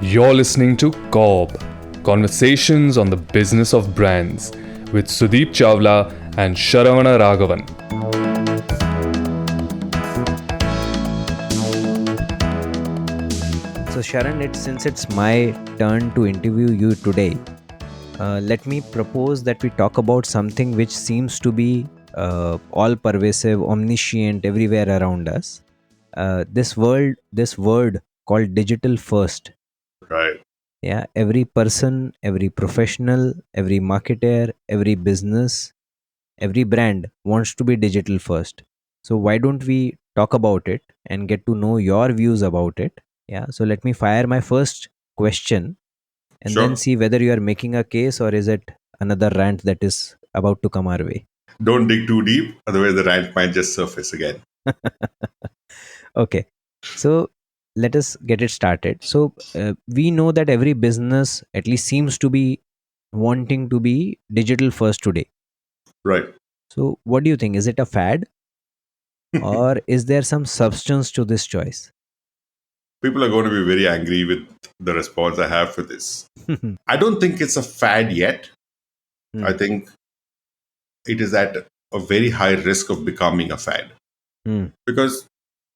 You're listening to COB, Conversations on the Business of Brands, with Sudeep Chawla and Sharavana Raghavan. So Sharan, since it's my turn to interview you today, let me propose that we talk about something which seems to be all pervasive, omniscient, everywhere around us. This word called digital first. Right. Yeah, every person, every professional, every marketer, every business, every brand wants to be digital first. So why don't we talk about it and get to know your views about it? Yeah, so let me fire my first question and then Sure. see whether you are making a case or is it another rant that is about to come our way. Don't dig too deep, otherwise the rant might just surface again. Okay, so let us get it started. So we know that every business at least seems to be wanting to be digital first today. Right. So what do you think? Is it a fad or is there some substance to this choice? People are going to be very angry with the response I have for this. I don't think it's a fad yet. I Hmm, think it is at a very high risk of becoming a fad hmm, because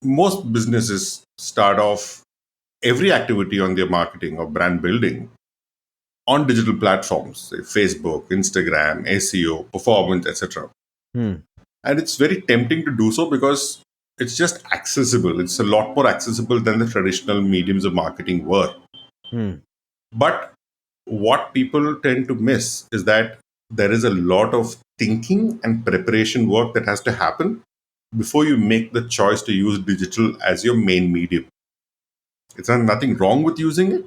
most businesses start off every activity on their marketing or brand building on digital platforms, say Facebook, Instagram, SEO, performance, etc. hmm, And it's very tempting to do so because it's just accessible. It's a lot more accessible than the traditional mediums of marketing were. hmm, But what people tend to miss is that there is a lot of thinking and preparation work that has to happen before you make the choice to use digital as your main medium. It's not nothing wrong with using it.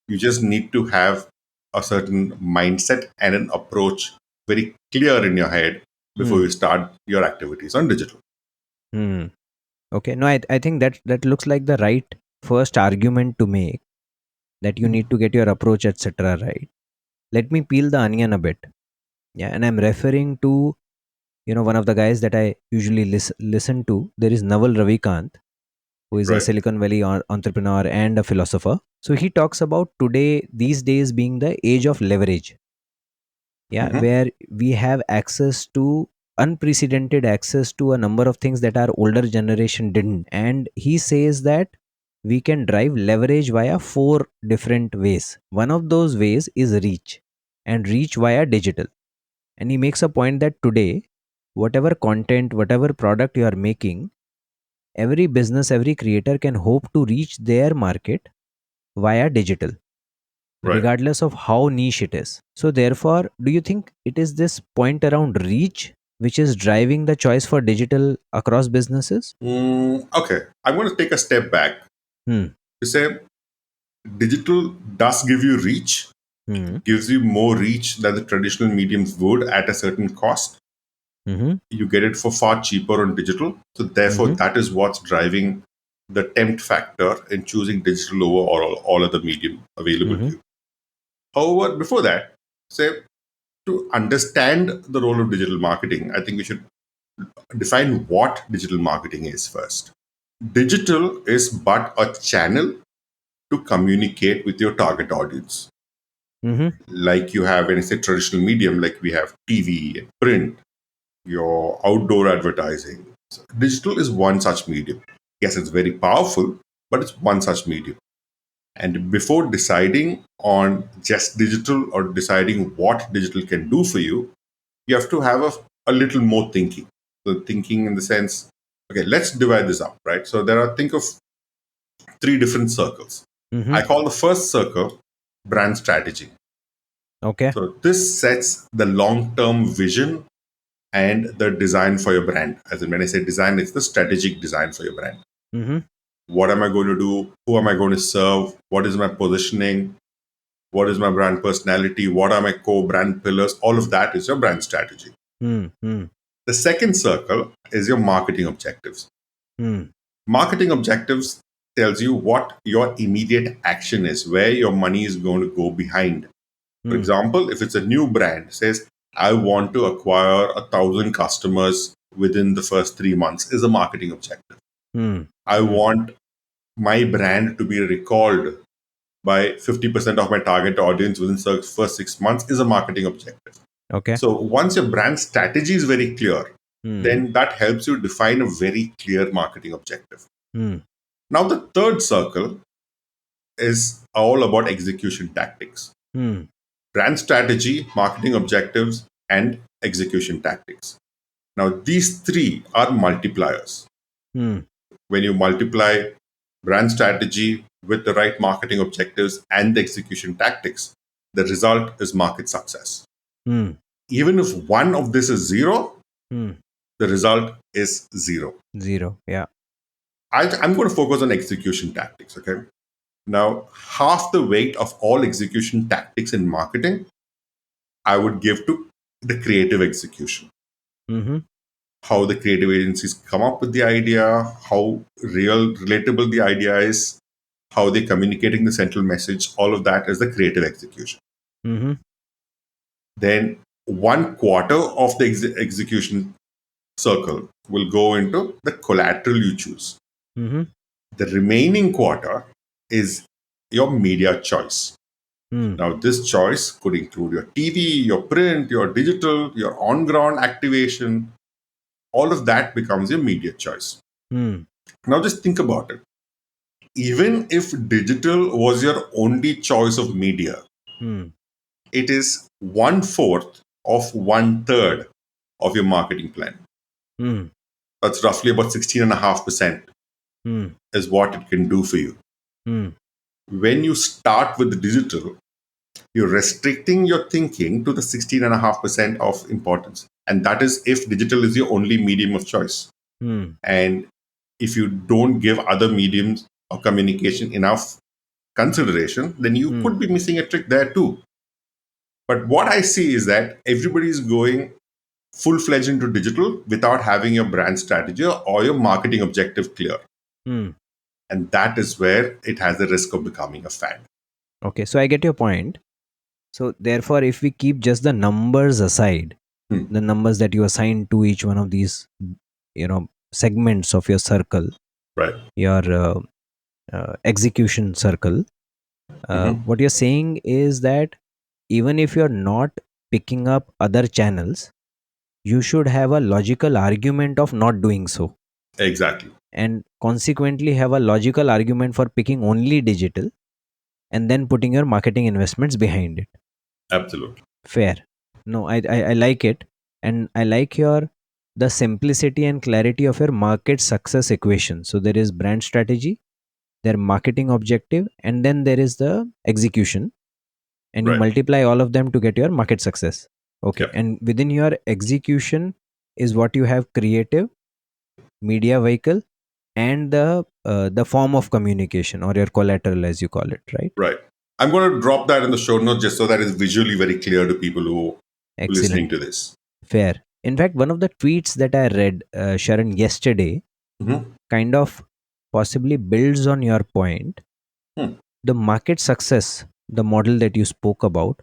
You just need to have a certain mindset and an approach very clear in your head before hmm, you start your activities on digital. hmm. Okay, no, I think that looks like the right first argument to make, that you need to get your approach, etc. right. Let me peel the onion a bit. Yeah, and I'm referring to, one of the guys that I usually listen to. There is Naval Ravikant, who is a Right. Silicon Valley entrepreneur and a philosopher. So he talks about today, these days being the age of leverage. Yeah, Mhm. where we have access to unprecedented access to a number of things that our older generation didn't. And he says that we can drive leverage via four different ways. One of those ways is reach, and reach via digital. And he makes a point that today, whatever content, whatever product you are making, every business, every creator can hope to reach their market via digital, Right. regardless of how niche it is. So, therefore, do you think it is this point around reach which is driving the choice for digital across businesses? Okay. I'm going to take a step back Hmm. to say digital does give you reach, Hmm. gives you more reach than the traditional mediums would at a certain cost. Hmm. You get it for far cheaper on digital. So, therefore, Hmm. that is what's driving the tempt factor in choosing digital over all other medium available to Hmm. you. However, before that, say to understand the role of digital marketing, I think we should define what digital marketing is first. Digital is but a channel to communicate with your target audience. Hmm. Like you have in, say, traditional medium, like we have TV and print, your outdoor advertising. So digital is one such medium. Yes, it's very powerful, but it's one such medium. And before deciding on just digital or deciding what digital can do for you have to have a little more thinking. So thinking in the sense, okay, let's divide this up, right? So think of three different circles. Hmm. I call the first circle brand strategy. Okay. So this sets the long-term vision and the design for your brand. As in when I say design, it's the strategic design for your brand. Hmm. What am I going to do? Who am I going to serve? What is my positioning? What is my brand personality? What are my core brand pillars? All of that is your brand strategy. Hmm. Hmm. The second circle is your marketing objectives. Hmm. Marketing objectives tells you what your immediate action is, where your money is going to go behind. For Hmm. example, if it's a new brand, says I want to acquire 1,000 customers within the first 3 months is a marketing objective. Hmm. I Hmm. want my brand to be recalled by 50% of my target audience within the first 6 months is a marketing objective. Okay. So once your brand strategy is very clear, Hmm. then that helps you define a very clear marketing objective. Hmm. Now, the third circle is all about execution tactics. Hmm. Brand strategy, marketing objectives, and execution tactics. Now, these three are multipliers. Hmm. When you multiply brand strategy with the right marketing objectives and the execution tactics, the result is market success. Hmm. Even if one of this is zero, Hmm. the result is zero. Zero. Yeah. I'm going to focus on execution tactics. Okay. Now, half the weight of all execution tactics in marketing, I would give to the creative execution. Mm-hmm. How the creative agencies come up with the idea, how relatable the idea is, how they're communicating the central message, all of that is the creative execution. Mm-hmm. Then 1/4 of the execution circle will go into the collateral you choose. Mm-hmm. The remaining quarter is your media choice. Hmm. Now, this choice could include your TV, your print, your digital, your on ground activation. All of that becomes your media choice. Hmm. Now, just think about it. Even if digital was your only choice of media, Hmm. it is 1/4 of 1/3 of your marketing plan. Hmm. That's roughly about 16.5% Hmm. is what it can do for you. Hmm. When you start with the digital, you're restricting your thinking to the 16.5% of importance. And that is if digital is your only medium of choice. Hmm. And if you don't give other mediums of communication enough consideration, then you Hmm. could be missing a trick there too. But what I see is that everybody is going full fledged into digital without having your brand strategy or your marketing objective clear. Hmm. And that is where it has the risk of becoming a fad. Okay. So I get your point. So therefore, if we keep just the numbers aside, Hmm. the numbers that you assign to each one of these, segments of your circle, Right. your execution circle, Mhm. what you're saying is that even if you're not picking up other channels, you should have a logical argument of not doing so, Exactly. and consequently have a logical argument for picking only digital and then putting your marketing investments behind it. Absolutely. Fair. No, I like it. And I like your the simplicity and clarity of your market success equation. So there is brand strategy, their marketing objective, and then there is the execution, and you Right. multiply all of them to get your market success. Okay. Yeah. And within your execution is what you have: creative, media vehicle, and the form of communication, or your collateral, as you call it, right? Right. I'm going to drop that in the show notes just so that it's visually very clear to people who are listening Excellent. to this. Fair. In fact, one of the tweets that I read, Sharon, yesterday, Mhm. kind of possibly builds on your point. Hmm. The market success, the model that you spoke about,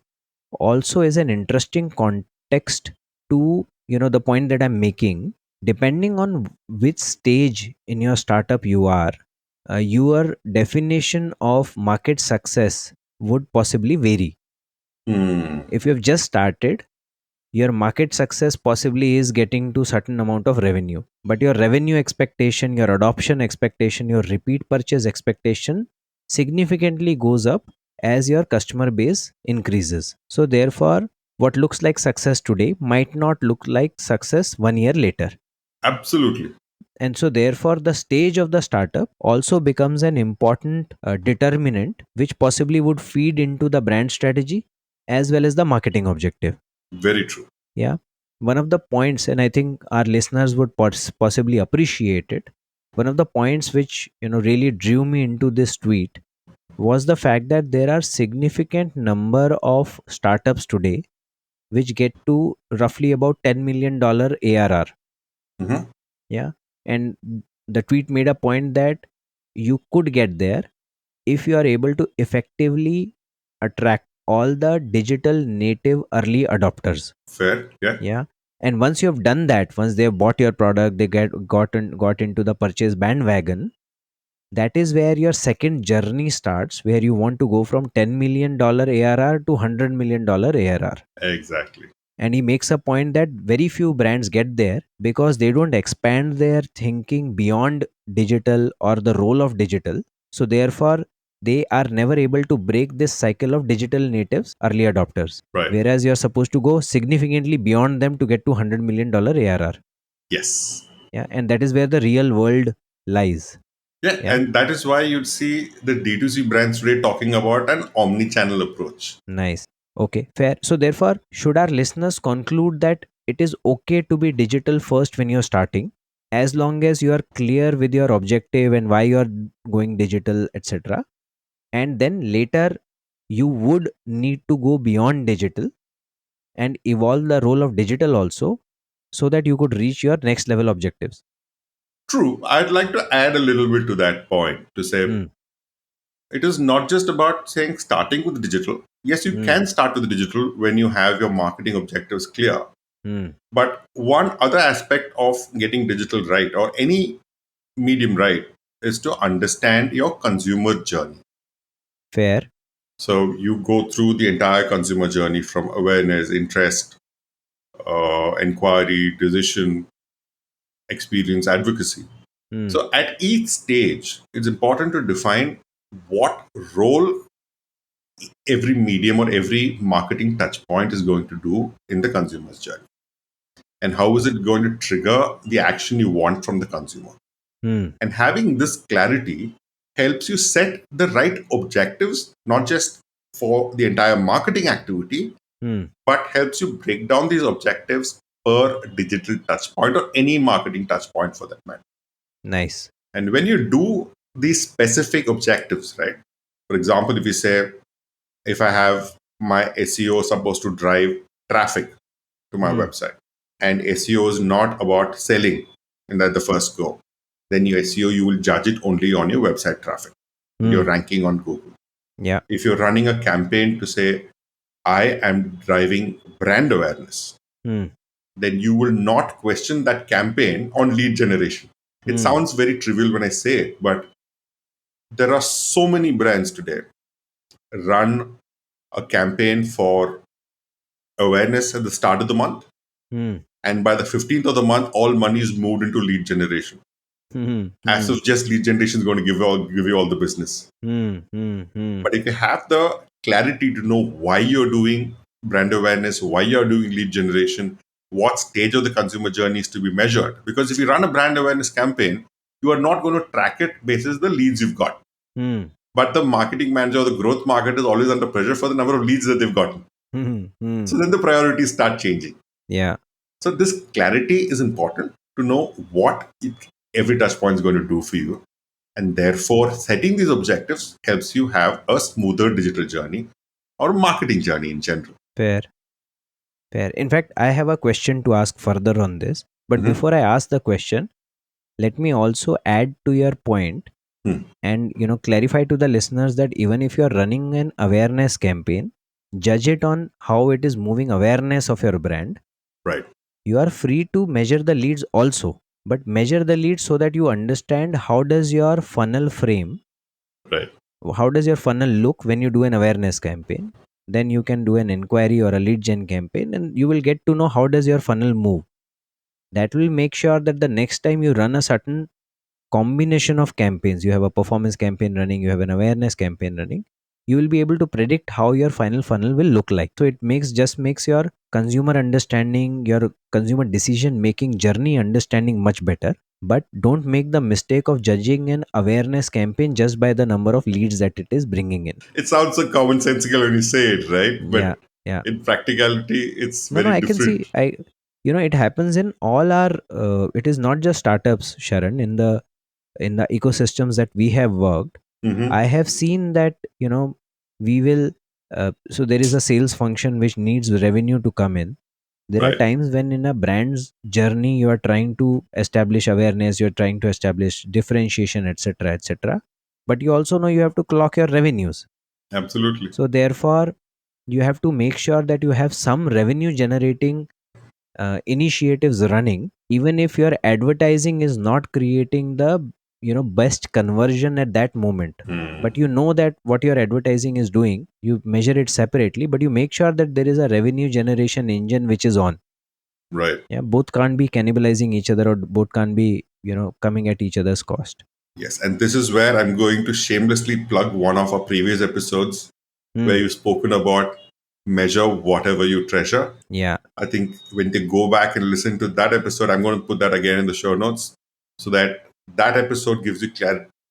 also is an interesting context to the point that I'm making. Depending on which stage in your startup you are, your definition of market success would possibly vary. Hmm. If you've just started, your market success possibly is getting to certain amount of revenue, but your revenue expectation, your adoption expectation, your repeat purchase expectation significantly goes up as your customer base increases. So therefore, what looks like success today might not look like success 1 year later. Absolutely. And so therefore, the stage of the startup also becomes an important determinant, which possibly would feed into the brand strategy as well as the marketing objective. Very true. Yeah. One of the points, and I think our listeners would possibly appreciate it. One of the points which really drew me into this tweet was the fact that there are significant number of startups today which get to roughly about $10 million ARR. Mhm. Yeah. And the tweet made a point that you could get there if you are able to effectively attract all the digital native early adopters. Fair. Yeah. Yeah. And once you have done that, once they have bought your product, they got into the purchase bandwagon, That is where your second journey starts, where you want to go from $10 million ARR to $100 million ARR. Exactly. And he makes a point that very few brands get there because they don't expand their thinking beyond digital or the role of digital. So therefore they are never able to break this cycle of digital natives, early adopters, Right. whereas you're supposed to go significantly beyond them to get to $100 million ARR. Yes. Yeah, and that is where the real world lies. Yeah, Yeah, and that is why you'd see the D2C brands today talking about an omni-channel approach. nice. Okay, fair. So therefore, should our listeners conclude that it is okay to be digital first when you're starting, as long as you are clear with your objective and why you are going digital, etc. And then later, you would need to go beyond digital and evolve the role of digital also, so that you could reach your next level objectives. True, I'd like to add a little bit to that point to say Hmm. it is not just about saying starting with digital. Yes, you Hmm. can start with digital when you have your marketing objectives clear. Hmm. But one other aspect of getting digital right or any medium right is to understand your consumer journey. Fair. So you go through the entire consumer journey from awareness, interest, inquiry, decision, experience, advocacy. Hmm. So at each stage, it's important to define what role every medium or every marketing touch point is going to do in the consumer's journey. And how is it going to trigger the action you want from the consumer? Hmm. And having this clarity helps you set the right objectives, not just for the entire marketing activity, Hmm. but helps you break down these objectives per digital touch point or any marketing touch point for that matter. Nice. And when you do these specific objectives, right? For example, if you say, if I have my SEO supposed to drive traffic to my Hmm. website, and SEO is not about selling in that the first go, then your SEO, you will judge it only on your website traffic and your Hmm. ranking on Google. Yeah. If you're running a campaign to say, I am driving brand awareness, Hmm. then you will not question that campaign on lead generation. It Hmm. sounds very trivial when I say it, but there are so many brands today run a campaign for awareness at the start of the month, Hmm. and by the 15th of the month, all money is moved into lead generation. Hmm. As Hmm. if just lead generation is going to give you all the business. Hmm. Hmm. Hmm. But if you have the clarity to know why you're doing brand awareness, why you're doing lead generation, what stage of the consumer journey is to be measured. Because if you run a brand awareness campaign, you are not going to track it basis the leads you've got. Hmm. But the marketing manager or the growth market is always under pressure for the number of leads that they've gotten. Hmm. Hmm. So then the priorities start changing. Yeah. So this clarity is important to know what every touch point is going to do for you. And therefore, setting these objectives helps you have a smoother digital journey or marketing journey in general. Fair. Fair. In fact, I have a question to ask further on this. But Mhm. before I ask the question, let me also add to your point Hmm. and clarify to the listeners that even if you are running an awareness campaign, judge it on how it is moving awareness of your brand. Right, You are free to measure the leads also, but measure the leads so that you understand how does your funnel frame, right. how does your funnel look when you do an awareness campaign. Then you can do an inquiry or a lead gen campaign and you will get to know how does your funnel move. That will make sure that the next time you run a certain combination of campaigns, you have a performance campaign running, you have an awareness campaign running, you will be able to predict how your final funnel will look like. So it makes your consumer understanding, your consumer decision making journey understanding much better. But don't make the mistake of judging an awareness campaign just by the number of leads that it is bringing in. It sounds so commonsensical when you say it, right? Yeah. But Yeah. in practicality, it's No, no, very I can different. see. It happens in all our. It is not just startups, Sharon. In the ecosystems that we have worked, Hmm. I have seen that we will. So there is a sales function which needs revenue to come in. There are Right. times when in a brand's journey you are trying to establish awareness, you are trying to establish differentiation, etc., etc. But you also know you have to clock your revenues. Absolutely. So therefore, you have to make sure that you have some revenue generating initiatives running, even if your advertising is not creating the best conversion at that moment. But you know that what your advertising is doing, you measure it separately, but you make sure that there is a revenue generation engine which is on. Right. Yeah, both can't be cannibalizing each other, or both can't be coming at each other's cost. Yes. And this is where I'm going to shamelessly plug one of our previous episodes where Hmm. you've spoken about measure whatever you treasure. Yeah. I think when they go back and listen to that episode, I'm going to put that again in the show notes so that that episode gives you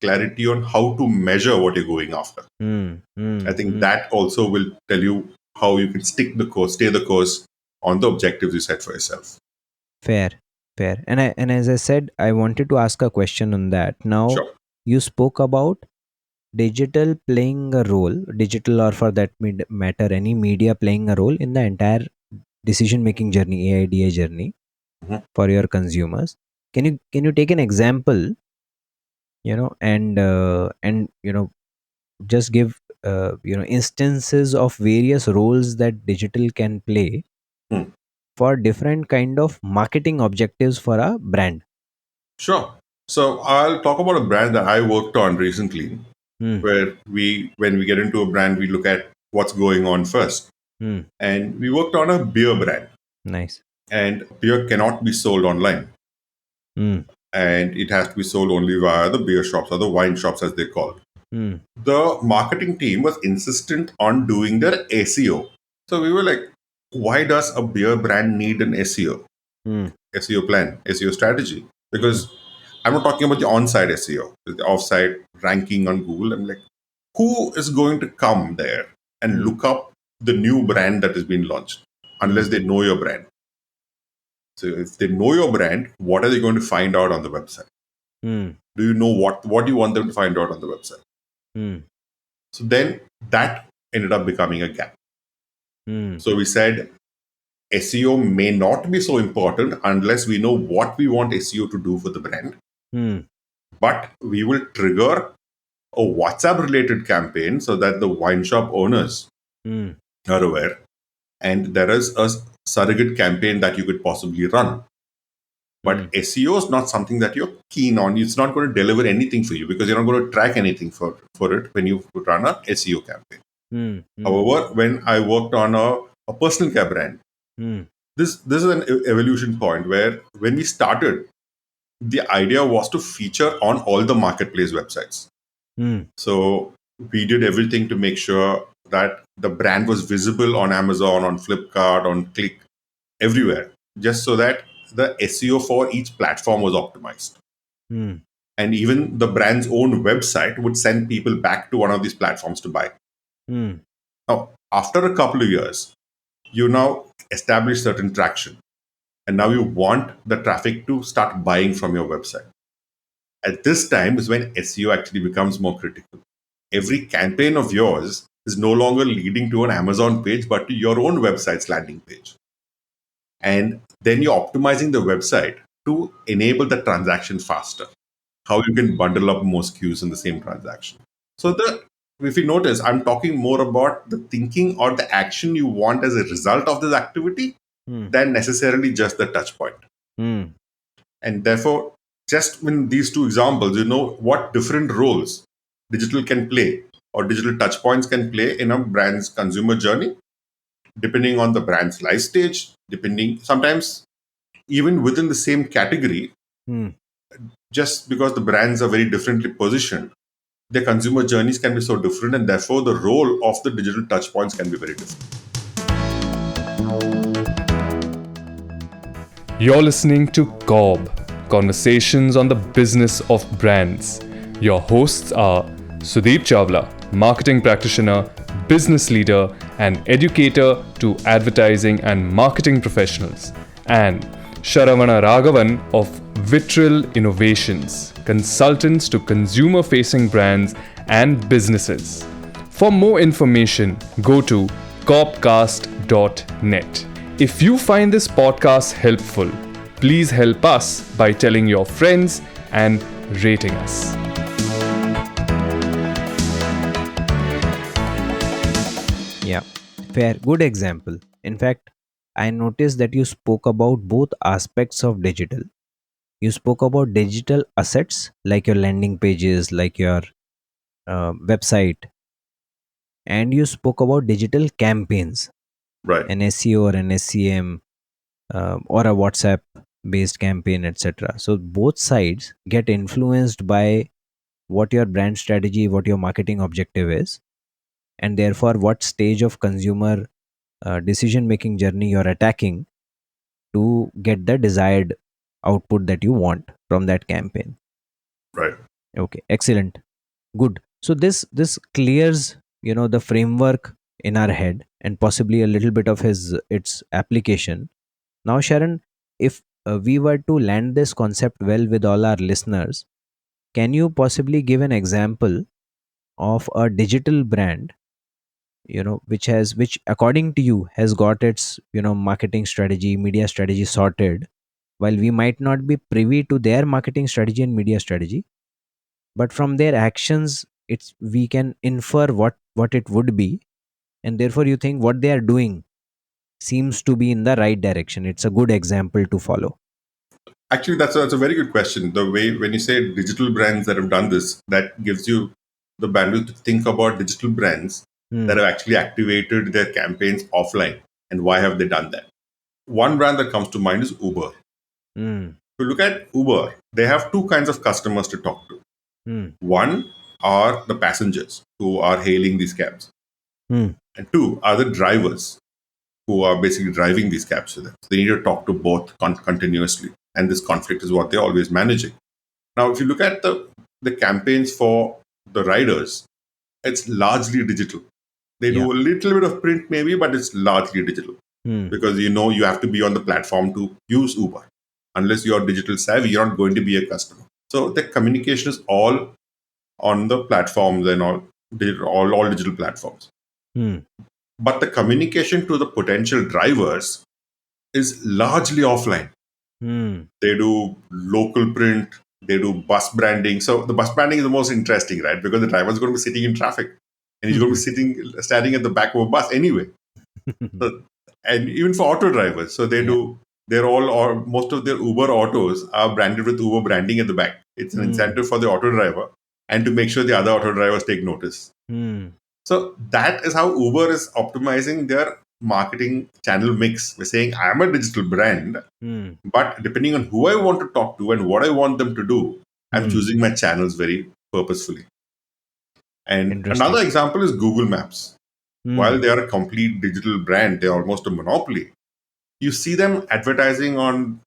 clarity on how to measure what you're going after. Hmm. Hmm. I think Hmm. that also will tell you how you can stick the course, stay the course on the objectives you set for yourself. Fair, fair. And as I said, I wanted to ask a question on that. Now, Sure. you spoke about digital playing a role, digital, or for that matter, any media playing a role in the entire decision making journey, AIDA journey Mhm. for your consumers. Can you take an example, and just give instances of various roles that digital can play Hmm. for different kind of marketing objectives for a brand. Sure. So I'll talk about a brand that I worked on recently, Hmm. where when we get into a brand, we look at what's going on first. Hmm. And we worked on a beer brand, Nice. and beer cannot be sold online, Hmm. and it has to be sold only via the beer shops or the wine shops, as they call. Hmm. The marketing team was insistent on doing their SEO. So we were like, why does a beer brand need an SEO? Hmm. SEO plan, SEO strategy? Hmm. Because I'm not talking about the on-site SEO, the off-site ranking on Google. I'm like, who is going to come there and Hmm. look up the new brand that has been launched Hmm. unless they know your brand? So if they know your brand, what are they going to find out on the website? Hmm. Do you know what you want them to find out on the website? Hmm. So then that ended up becoming a gap. Hmm. So we said SEO may not be so important unless we know what we want SEO to do for the brand, Hmm. but we will trigger a WhatsApp related campaign so that the wine shop owners Hmm. are aware. And there is a surrogate campaign that you could possibly run. Hmm. But SEO is not something that you're keen on. It's not going to deliver anything for you because you're not going to track anything for it when you run a SEO campaign. Hmm. Hmm. However, when I worked on a personal care brand, Hmm. this is an evolution point where when we started, the idea was to feature on all the marketplace websites. Hmm. So we did everything to make sure that the brand was visible on Amazon, on Flipkart, on Click, everywhere, just so that the SEO for each platform was optimized. Hmm. And even the brand's own website would send people back to one of these platforms to buy. Hmm. Now, after a couple of years, you now establish certain traction. And now you want the traffic to start buying from your website. At this time is when SEO actually becomes more critical. Every campaign of yours is no longer leading to an Amazon page, but to your own website's landing page. And then you're optimizing the website to enable the transaction faster. How you can bundle up more SKUs in the same transaction. So if you notice, I'm talking more about the thinking or the action you want as a result of this activity Hmm. than necessarily just the touch point. Hmm. And therefore, just in these two examples, you know what different roles digital can play or digital touch points can play in a brand's consumer journey, depending on the brand's life stage, depending sometimes even within the same category, Hmm. just because the brands are very differently positioned, their consumer journeys can be so different, and therefore the role of the digital touch points can be very different. You're listening to COB, Conversations on the Business of Brands. Your hosts are Sudeep Chawla, marketing practitioner, business leader, and educator to advertising and marketing professionals, and Sharavana Raghavan of Vitriol Innovations, consultants to consumer-facing brands and businesses. For more information, go to copcast.net. If you find this podcast helpful, please help us by telling your friends and rating us. Yeah, fair. Good example. In fact, I noticed that you spoke about both aspects of digital. You spoke about digital assets like your landing pages, like your website, and you spoke about digital campaigns, Right. an SEO or an SCM, or a WhatsApp based campaign, etc. So both sides get influenced by what your brand strategy, what your marketing objective is, and therefore what stage of consumer decision making journey you're attacking to get the desired output that you want from that campaign. Right. Okay, excellent, good. So this clears, the framework in our head and possibly a little bit of his its application. Now, Sharon, if we were to land this concept well with all our listeners, can you possibly give an example of a digital brand, which according to you has got its, marketing strategy, media strategy sorted, while we might not be privy to their marketing strategy and media strategy, but from their actions, it's we can infer what it would be, and therefore you think what they are doing seems to be in the right direction. It's a good example to follow. Actually, that's a very good question. The way when you say digital brands that have done this, that gives you the bandwidth to think about digital brands Hmm. that have actually activated their campaigns offline, and why have they done that? One brand that comes to mind is Uber. If Hmm. you look at Uber, they have two kinds of customers to talk to. Hmm. One are the passengers who are hailing these cabs, Hmm. and two are the drivers who are basically driving these cabs to them. So they need to talk to both continuously, and this conflict is what they're always managing. Now, if you look at the campaigns for the riders, it's largely digital. They Yeah. do a little bit of print maybe, but it's largely digital Hmm. because you have to be on the platform to use Uber. Unless you're digital savvy, you're not going to be a customer. So the communication is all on the platforms and all digital platforms. Hmm. But the communication to the potential drivers is largely offline. Hmm. They do local print, they do bus branding. So the bus branding is the most interesting, right? Because the driver is going to be sitting in traffic and he's going to be standing at the back of a bus anyway. So, and even for auto drivers, so Yeah. they're all, or most of their Uber autos are branded with Uber branding at the back. It's an Hmm. incentive for the auto driver and to make sure the other auto drivers take notice. Hmm. So that is how Uber is optimizing their marketing channel mix. We're saying I'm a digital brand, Hmm. but depending on who I want to talk to and what I want them to do, I'm Hmm. choosing my channels very purposefully. And Interesting. another example is Google Maps. While Hmm. they are a complete digital brand, they're almost a monopoly. You see them advertising on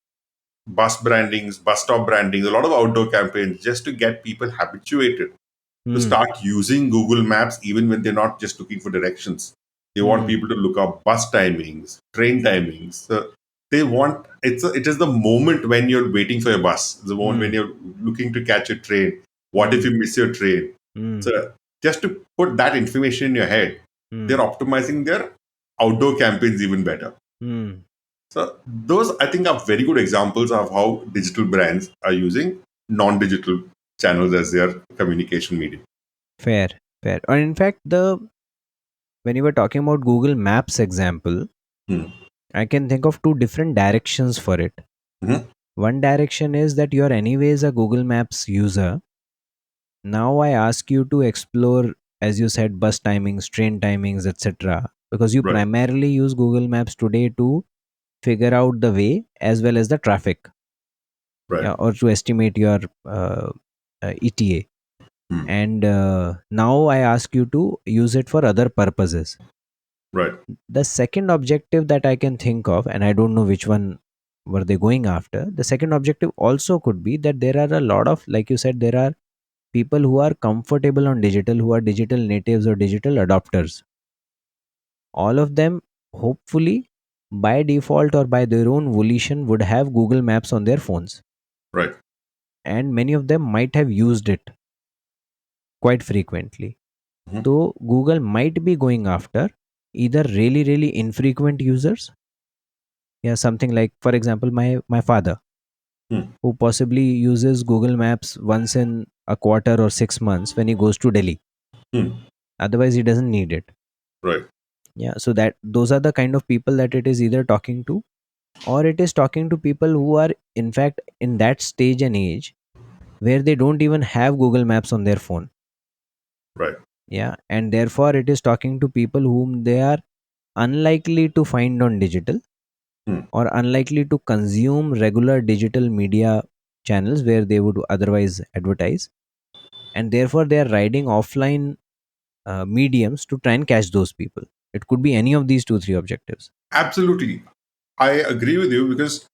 bus brandings, bus stop brandings, a lot of outdoor campaigns just to get people habituated to Hmm. start using Google Maps even when they're not just looking for directions. They want Hmm. people to look up bus timings, train timings. So they want it is the moment when you're waiting for your bus, the moment when Hmm. you're looking to catch a train. What if Hmm. you miss your train? Hmm. So just to put that information in your head, they're Hmm. optimizing their outdoor campaigns even better. Hmm. So those I think are very good examples of how digital brands are using non-digital channels as their communication medium. Fair. Fair. And in fact, the when you were talking about Google Maps example, Hmm. I can think of two different directions for it. Mhm. One direction is that you are anyways a Google Maps user. Now I ask you to explore, as you said, bus timings, train timings, etc. Because you Right, primarily use Google Maps today to figure out the way as well as the traffic, right, yeah, or to estimate your ETA. hmm. And now I ask you to use it for other purposes. Right, The second objective that I can think of, and I don't know which one were they going after, the second objective also could be that there are a lot of, like you said, there are people who are comfortable on digital, who are digital natives or digital adopters. All of them, hopefully, by default or by their own volition, would have Google Maps on their phones. right, And many of them might have used it quite frequently. mhm, So, Google might be going after either really, really infrequent users. Yeah, something like, for example, my father, hmm, who possibly uses Google Maps once in a quarter or 6 months when he goes to Delhi. hmm, Otherwise, he doesn't need it. right, Yeah, so that those are the kind of people that it is either talking to, or it is talking to people who are in fact in that stage and age where they don't even have Google Maps on their phone. Right. Yeah, and therefore it is talking to people whom they are unlikely to find on digital, Hmm. or unlikely to consume regular digital media channels where they would otherwise advertise, and therefore they are riding offline mediums to try and catch those people. It could be any of these two three objectives. Absolutely. I agree with you because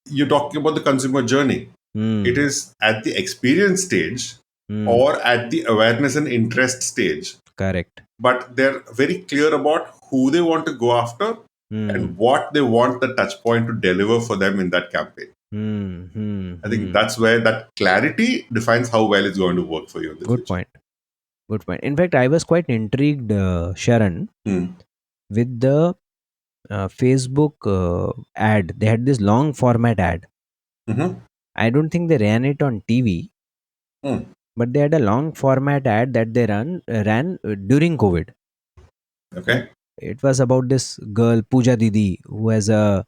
you're talking about the consumer journey. It Hmm. is at the experience stage Hmm. or at the awareness and interest stage, Correct. but they're very clear about who they want to go after Hmm. and what they want the touch point to deliver for them in that campaign. Hmm. Hmm. I think Hmm. that's where that clarity defines how well it's going to work for you in the Good future. point. Good point. In fact, I was quite intrigued, Sharon, Hmm. with the Facebook ad. They had this long format ad. Mm-hmm. I don't think they ran it on TV, Hmm. but they had a long format ad that they ran during COVID. Okay. It was about this girl Pooja Didi who has a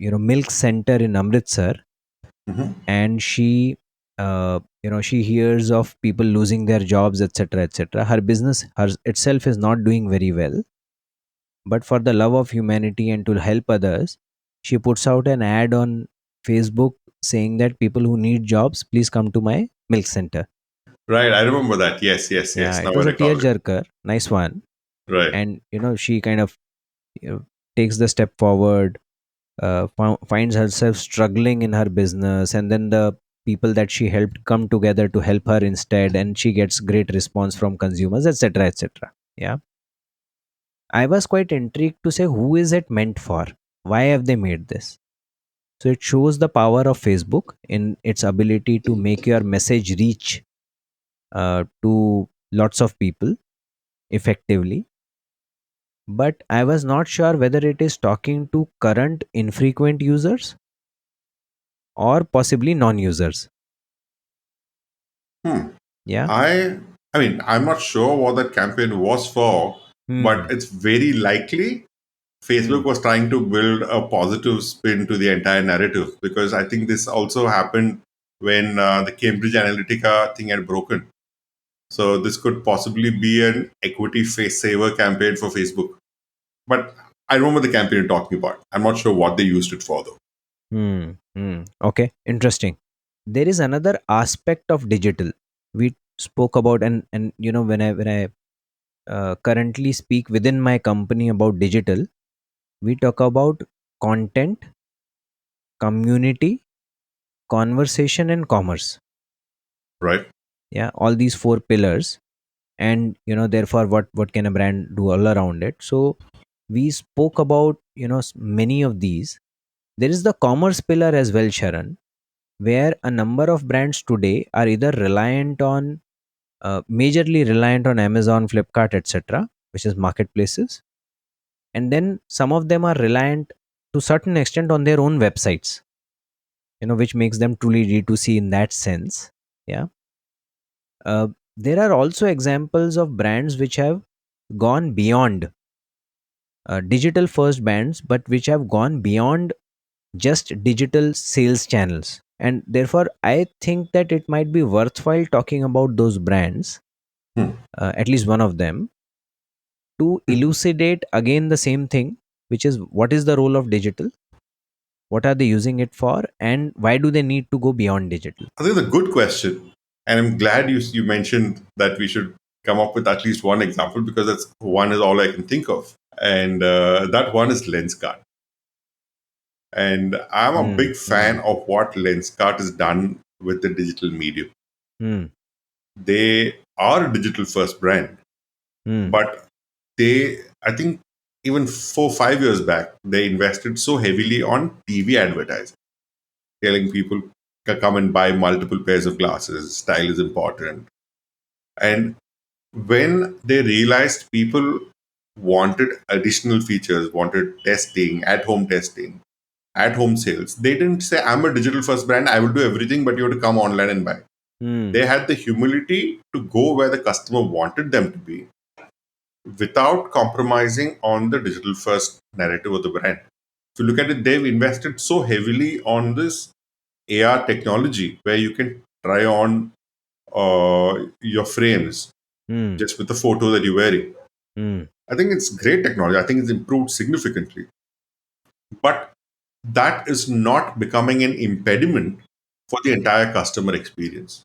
milk center in Amritsar, Mm-hmm. and she hears of people losing their jobs, etc., etc. Her business itself is not doing very well, but for the love of humanity and to help others, she puts out an ad on Facebook saying that people who need jobs, please come to my milk center. Right. I remember that. Yes, yes, Yeah, yes. it Now I was a recall it. tearjerker, nice one. Right. And she kind of takes the step forward, finds herself struggling in her business, and then the people that she helped come together to help her instead, and she gets great response from consumers, etc., etc. Yeah, I was quite intrigued to say who is it meant for, why have they made this. So it shows the power of Facebook in its ability to make your message reach to lots of people effectively. But I was not sure whether it is talking to current infrequent users or possibly non-users. Hmm. Yeah. I mean, I'm not sure what that campaign was for, but Hmm. it's very likely Hmm. Facebook was trying to build a positive spin to the entire narrative because I think this also happened when the Cambridge Analytica thing had broken. So this could possibly be an equity face saver campaign for Facebook. But I remember the campaign you're talking about. I'm not sure what they used it for though. Hmm. Hmm. Okay. Interesting. There is another aspect of digital we spoke about, and when I currently speak within my company about digital, we talk about content, community, conversation, and commerce. Right? Yeah, all these four pillars, and therefore what can a brand do all around it. So we spoke about many of these. There is the commerce pillar as well, Sharon, where a number of brands today are either majorly reliant on Amazon, Flipkart, etc., which is marketplaces, and then some of them are reliant to certain extent on their own websites, which makes them truly D2C in that sense. Yeah. uh, there are also examples of brands which have gone beyond digital first brands, but which have gone beyond just digital sales channels, and therefore I think that it might be worthwhile talking about those brands, Hmm. at least one of them, to elucidate again the same thing, which is what is the role of digital, what are they using it for, and why do they need to go beyond digital. I think it's a good question. And I'm glad you mentioned that we should come up with at least one example because that's one is all I can think of. And that one is Lenskart. And I'm a Hmm. big Hmm. fan of what Lenskart has done with the digital medium. Hmm. They are a digital first brand, Hmm. but I think, even 4 5 years back, they invested so heavily on TV advertising, telling people to come and buy multiple pairs of glasses, style is important. And when they realized people wanted additional features, wanted testing, at home sales, they didn't say, I'm a digital first brand, I will do everything, but you have to come online and buy. Hmm. They had the humility to go where the customer wanted them to be without compromising on the digital first narrative of the brand. If you look at it, they've invested so heavily on this AR technology where you can try on your frames Hmm. just with the photo that you're wearing. Hmm. I think it's great technology. I think it's improved significantly. But that is not becoming an impediment for the entire customer experience.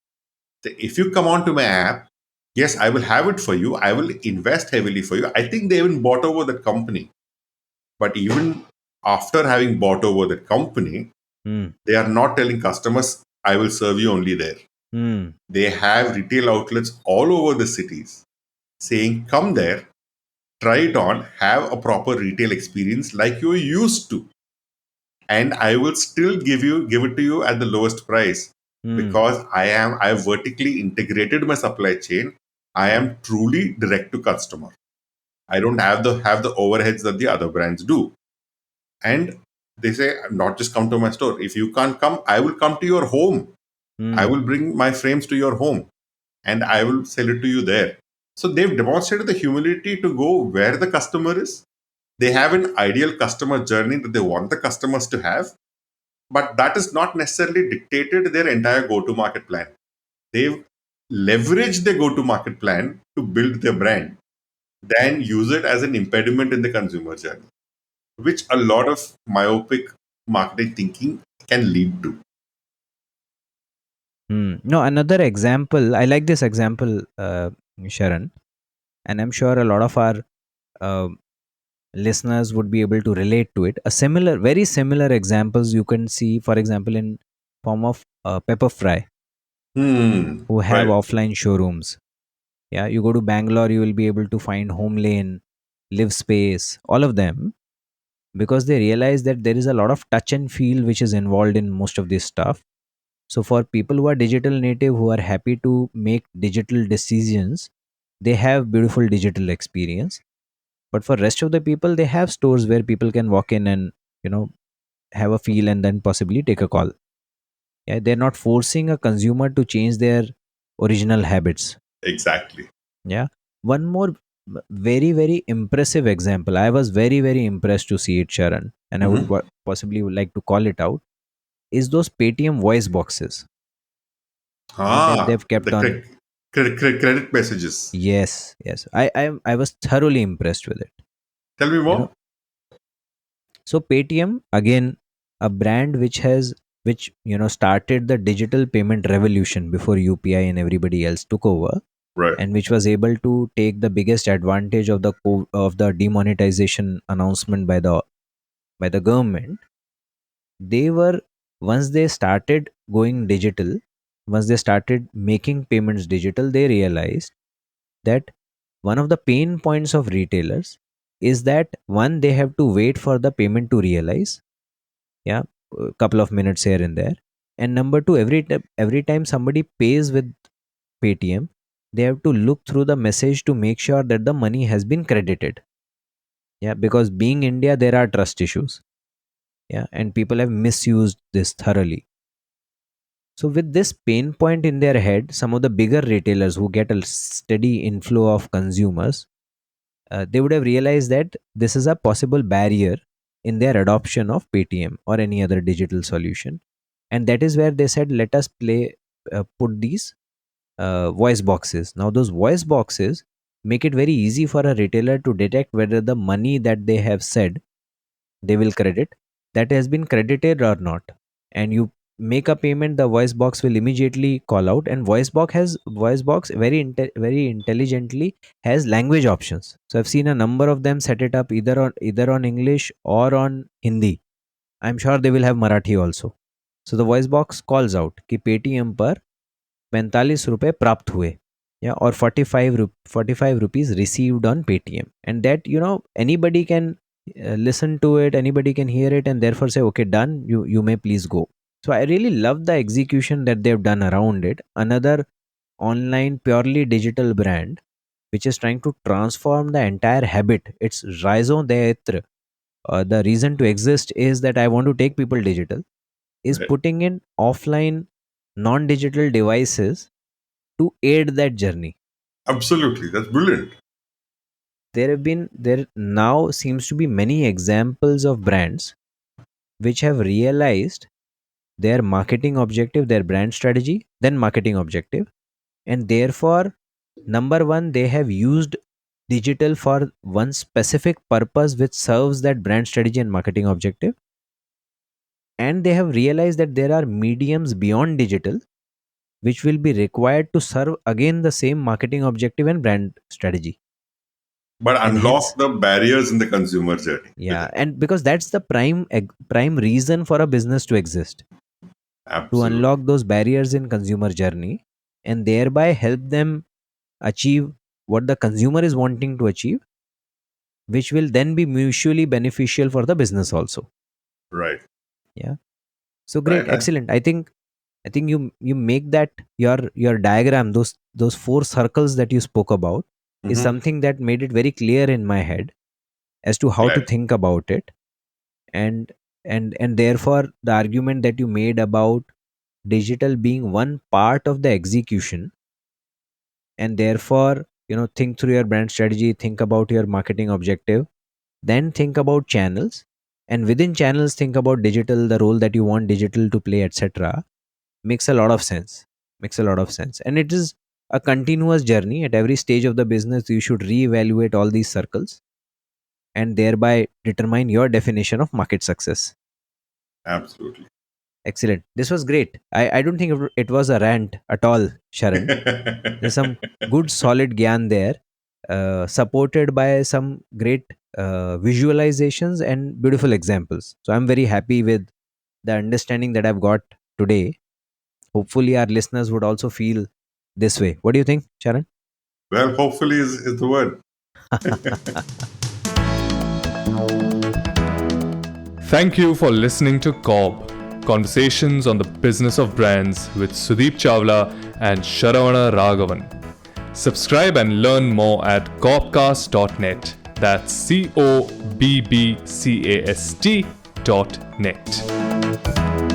If you come onto my app, yes, I will have it for you. I will invest heavily for you. I think they even bought over that company. But even after having bought over that company, Hmm. they are not telling customers, I will serve you only there. Hmm. They have retail outlets all over the cities saying, come there, try it on, have a proper retail experience like you're used to. And I will still give it to you at the lowest price Hmm. because I have vertically integrated my supply chain. I am truly direct to customer. I don't have the overheads that the other brands do. And they say, not just come to my store. If you can't come, I will come to your home. I Hmm. will bring my frames to your home and I will sell it to you there. So they've demonstrated the humility to go where the customer is. They have an ideal customer journey that they want the customers to have, but that is not necessarily dictated their entire go to market plan. They've leveraged their go to market plan to build their brand, then use it as an impediment in the consumer journey, which a lot of myopic marketing thinking can lead to. Hmm. No, another example. I like this example, Sharon, and I'm sure a lot of our uh, listeners would be able to relate to it. A similar, very similar examples you can see, for example, in form of Pepper Fry, who have Right. offline showrooms. Yeah, you go to Bangalore, you will be able to find Home Lane, Live Space, all of them, because they realize that there is a lot of touch and feel which is involved in most of this stuff. So for people who are digital native, who are happy to make digital decisions, they have beautiful digital experience. But for rest of the people, they have stores where people can walk in and, you know, have a feel and then possibly take a call. Yeah, they're not forcing a consumer to change their original habits. Exactly. Yeah. One more very, very impressive example. I was very, very impressed to see it, Sharon, and I would Mhm. possibly would like to call it out, is those Paytm voice boxes. Yeah, they've kept The on. credit messages. Yes, yes. I was thoroughly impressed with it. Tell me You know, more. so Paytm again, a brand which started the digital payment revolution before UPI and everybody else took over, Right. and which was able to take the biggest advantage of the demonetization announcement by the government. They were, once they started going digital, once they started making payments digital, they realized that one of the pain points of retailers is that, one, they have to wait for the payment to realize. Yeah, a couple of minutes here and there. And number two, every time somebody pays with Paytm, they have to look through the message to make sure that the money has been credited. Yeah, because being India, there are trust issues. Yeah, and people have misused this thoroughly. So with this pain point in their head, some of the bigger retailers who get a steady inflow of consumers, they would have realized that this is a possible barrier in their adoption of Paytm or any other digital solution. And that is where they said, let us put these voice boxes. Now, those voice boxes make it very easy for a retailer to detect whether the money that they have said they will credit, that has been credited or not. And you make a payment, the voice box will immediately call out, and voice box very intelligently has language options. So I've seen a number of them set it up either on English or on Hindi. I'm sure they will have Marathi also. So the voice box calls out कि Paytm पर 45 रुपए प्राप्त हुए, yeah, or 45 rupees received on Paytm. And that, anybody can listen to it, anybody can hear it, and therefore say, okay, done, you may please go. So I really love the execution that they've done around it. Another online purely digital brand which is trying to transform the entire habit. It's raison d'etre. The reason to exist is that I want to take people digital, is Right. putting in offline non-digital devices to aid that journey. Absolutely. That's brilliant. There now seems to be many examples of brands. which have realized their marketing objective, their brand strategy, then marketing objective. And therefore, number one, they have used digital for one specific purpose which serves that brand strategy and marketing objective. And they have realized that there are mediums beyond digital which will be required to serve again the same marketing objective and brand strategy. But And hence, unlock the barriers in the consumer journey with yeah, it. and because that's the prime reason for a business to exist, to Absolutely. unlock those barriers in consumer journey and thereby help them achieve what the consumer is wanting to achieve, which will then be mutually beneficial for the business also. Right. Yeah. So great, Right. excellent. I think you make that your diagram, those four circles that you spoke about, is Mm-hmm. something that made it very clear in my head as to how to Glad. think about it. And and and therefore the argument that you made about digital being one part of the execution, and therefore think through your brand strategy, think about your marketing objective, then think about channels, and within channels think about digital, the role that you want digital to play, etc. Makes a lot of sense. Makes a lot of sense. And it is a continuous journey. At every stage of the business you should reevaluate all these circles and thereby determine your definition of market success. Absolutely. Excellent. This was great. I don't think it was a rant at all, Sharan. There's some good solid gyan there, supported by some great visualizations and beautiful examples. So I'm very happy with the understanding that I've got today. Hopefully, our listeners would also feel this way. What do you think, Sharan? Well, hopefully is the word. Thank you for listening to COB, Conversations on the Business of Brands with Sudeep Chawla and Sharavana Raghavan. Subscribe and learn more at cobcast.net. That's COBBCAST.net.